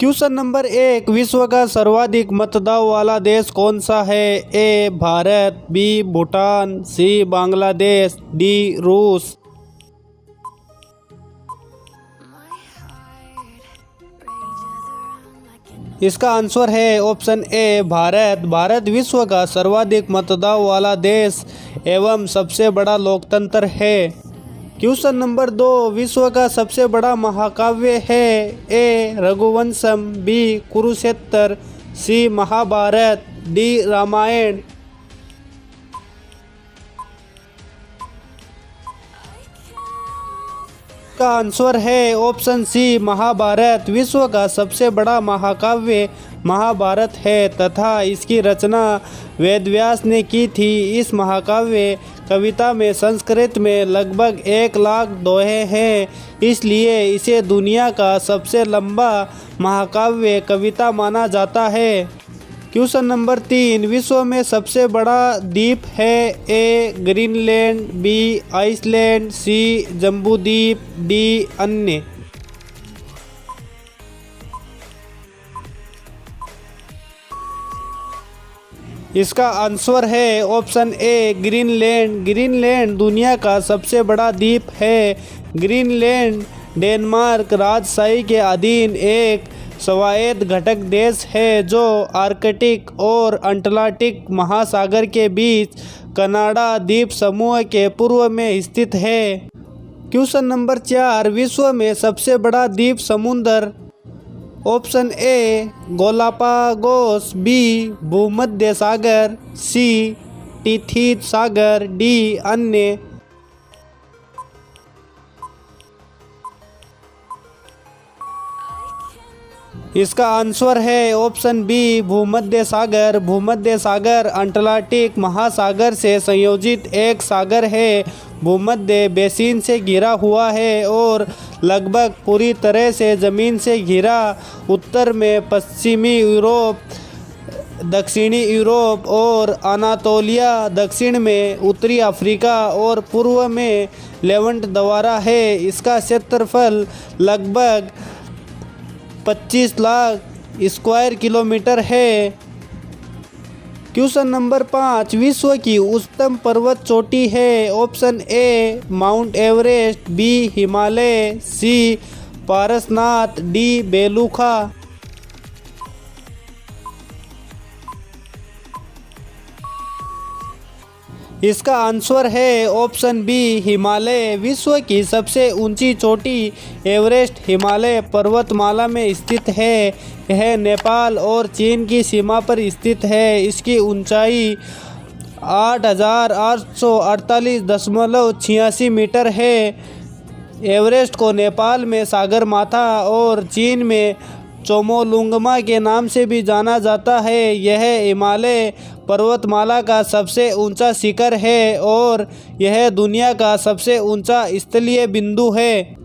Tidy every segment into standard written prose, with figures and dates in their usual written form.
Question number 1, विश्व का सर्वाधिक मतदान वाला देश कौन सा है? ए भारत, बी भूटान, सी बांग्लादेश, डी रूस। इसका आंसर है ऑप्शन ए भारत। भारत विश्व का सर्वाधिक मतदान वाला देश एवं सबसे बड़ा लोकतंत्र है। क्वेश्चन नंबर 2, विश्व का सबसे बड़ा महाकाव्य है? ए रघुवंशम, बी कुरुक्षेत्र, सी महाभारत, डी रामायण। का आंसर है ऑप्शन सी महाभारत। विश्व का सबसे बड़ा महाकाव्य महाभारत है तथा इसकी रचना वेदव्यास ने की थी। इस महाकाव्य कविता में संस्कृत में लगभग 1 लाख दोहे हैं, इसलिए इसे दुनिया का सबसे लंबा महाकाव्य कविता माना जाता है। क्वेश्चन नंबर 3, विश्व में सबसे बड़ा द्वीप है? ए ग्रीनलैंड, बी आइसलैंड, सी जम्बूद्वीप, डी अन्य। इसका आंसर है ऑप्शन ए ग्रीनलैंड। ग्रीनलैंड दुनिया का सबसे बड़ा द्वीप है। ग्रीनलैंड डेनमार्क राजशाही के अधीन एक स्वायत्त घटक देश है जो आर्कटिक और अटलांटिक महासागर के बीच कनाडा द्वीप समूह के पूर्व में स्थित है। क्वेश्चन नंबर 4, विश्व में सबसे बड़ा द्वीप समुद्र? ऑप्शन ए गोलापागोस, बी भूमध्य सागर, सी टिथित सागर, डी अन्य। इसका आंसर है ऑप्शन बी भूमध्य सागर। भूमध्य सागर अटलांटिक महासागर से संयोजित एक सागर है। भूमध्य बेसिन से घिरा हुआ है और लगभग पूरी तरह से ज़मीन से घिरा। उत्तर में पश्चिमी यूरोप, दक्षिणी यूरोप और अनातोलिया, दक्षिण में उत्तरी अफ्रीका और पूर्व में लेवंट द्वारा है। इसका क्षेत्रफल लगभग 25 लाख स्क्वायर किलोमीटर है। क्वेश्चन नंबर 5, विश्व की उच्चतम पर्वत चोटी है? Option A Mount Everest, B Himalaya, C Parasnath, D Belukha. इसका आंसर है ऑप्शन बी हिमालय। विश्व की सबसे ऊंची चोटी एवरेस्ट हिमालय पर्वतमाला में स्थित है। यह नेपाल और चीन की सीमा पर स्थित है। इसकी ऊंचाई 8,848.86 मीटर है। एवरेस्ट को नेपाल में सागरमाथा और चीन में चोमोलुंगमा के नाम से भी जाना जाता है। यह हिमालय पर्वतमाला का सबसे ऊंचा शिखर है और यह दुनिया का सबसे ऊंचा स्थलीय बिंदु है।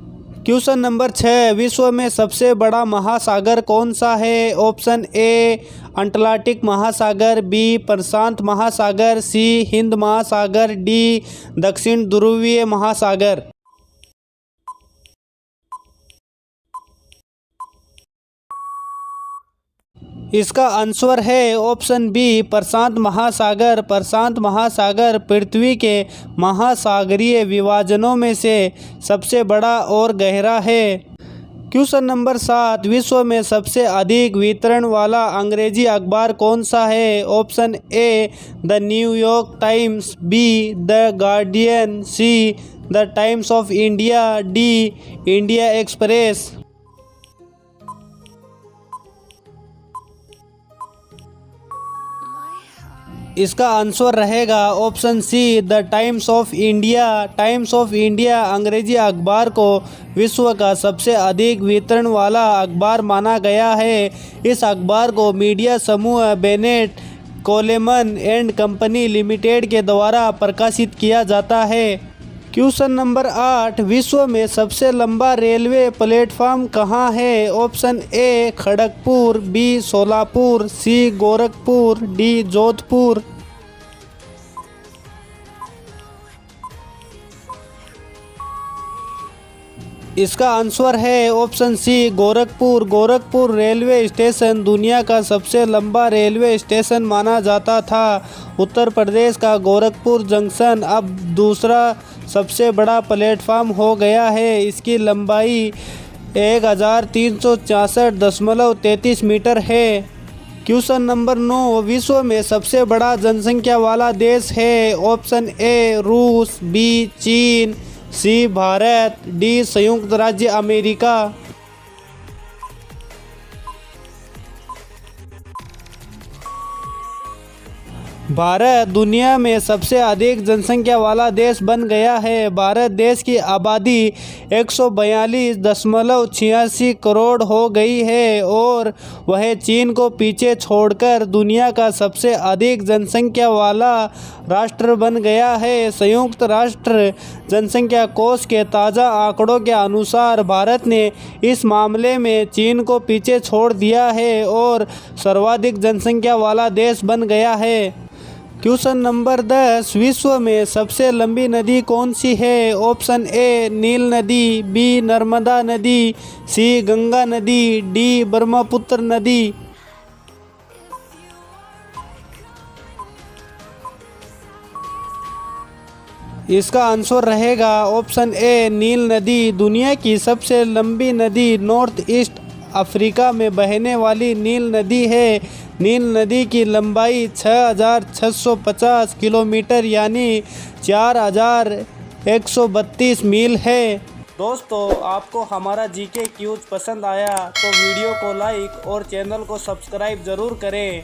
क्वेश्चन नंबर 6, विश्व में सबसे बड़ा महासागर कौन सा है? ऑप्शन ए अटलांटिक महासागर, बी प्रशांत महासागर, सी हिंद महासागर, डी दक्षिण ध्रुवीय महासागर। इसका आंसर है ऑप्शन बी प्रशांत महासागर। प्रशांत महासागर पृथ्वी के महासागरीय विभाजनों में से सबसे बड़ा और गहरा है। क्वेश्चन नंबर 7, विश्व में सबसे अधिक वितरण वाला अंग्रेजी अखबार कौन सा है? Option A the New York times, be the guardian, see the times of India, D India express. इसका आंसर रहेगा option see the times of India. Times of India अंग्रेजी अखबार को विश्व का सबसे अधिक वितरण वाला अखबार माना गया है। इस अखबार को मीडिया समूह बेनेट कोलेमन एंड कंपनी लिमिटेड के द्वारा प्रकाशित किया जाता है। क्वेश्चन नंबर 8, विश्व में सबसे लंबा रेलवे प्लेटफॉर्म कहाँ है? Option A Kharagpur, B Solapur, C Gorakhpur, D Jodhpur. इसका आंसर है option C Gorakhpur. Gorakhpur railway station दुनिया का सबसे लंबा रेलवे स्टेशन माना जाता था। उत्तर प्रदेश का गोरखपुर जंक्शन अब दूसरा सबसे बड़ा प्लेटफार्म हो गया है। इसकी लंबाई 1364.33 मीटर है। क्वेश्चन नंबर 9, विश्व में सबसे बड़ा जनसंख्या वाला देश है। ऑप्शन ए रूस, बी चीन, सी भारत, डी संयुक्त राज्य अमेरिका। भारत दुनिया में सबसे अधिक जनसंख्या वाला देश बन गया है। भारत देश की आबादी 142.86 करोड़ हो गई है और वह चीन को पीछे छोड़कर दुनिया का सबसे अधिक जनसंख्या वाला राष्ट्र बन गया है। संयुक्त राष्ट्र जनसंख्या कोष के ताज़ा आंकड़ों के अनुसार भारत ने इस मामले में चीन को पीछे छोड़ दिया है और सर्वाधिक जनसंख्या वाला देश बन गया है। क्वेश्चन नंबर 10, विश्व में सबसे लंबी नदी कौन सी है। ऑप्शन ए नील नदी, बी नर्मदा नदी, सी गंगा नदी, डी ब्रह्मपुत्र नदी। इसका आंसर रहेगा ऑप्शन ए नील नदी। दुनिया की सबसे लंबी नदी नॉर्थ ईस्ट अफ्रीका में बहने वाली नील नदी है। नील नदी की लंबाई 6,650 किलोमीटर यानी 4,132 मील है। दोस्तों, आपको हमारा जीके क्यूज पसंद आया तो वीडियो को लाइक और चैनल को सब्सक्राइब ज़रूर करें।